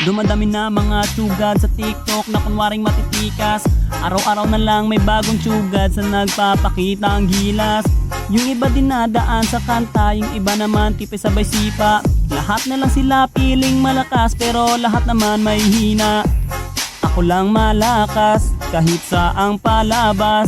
Dumadami na mga tsugad sa TikTok na kunwaring matitikas. Araw-araw na lang may bagong tsugad sa nagpapakita ang gilas. Yung iba dinadaan sa kanta, yung iba naman tipe sabay sipa. Lahat na lang sila piling malakas pero lahat naman may hina. Ako lang malakas kahit saang palabas.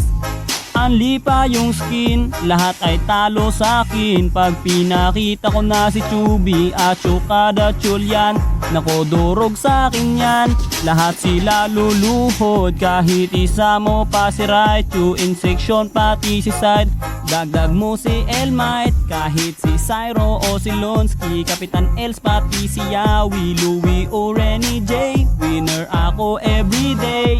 Anli pa yung skin, lahat ay talo sa akin. Pag pinakita ko na si Chubby at Chukada Chulyan, nako durog sa akin yan. Lahat sila luluhod kahit isa mo pa si Raichu. In section pati si Side, dagdag mo si Elmite. Kahit si Cyro o si Lonsky, Kapitan Els pati si Yawi, Louie o Renny J. Winner ako everyday.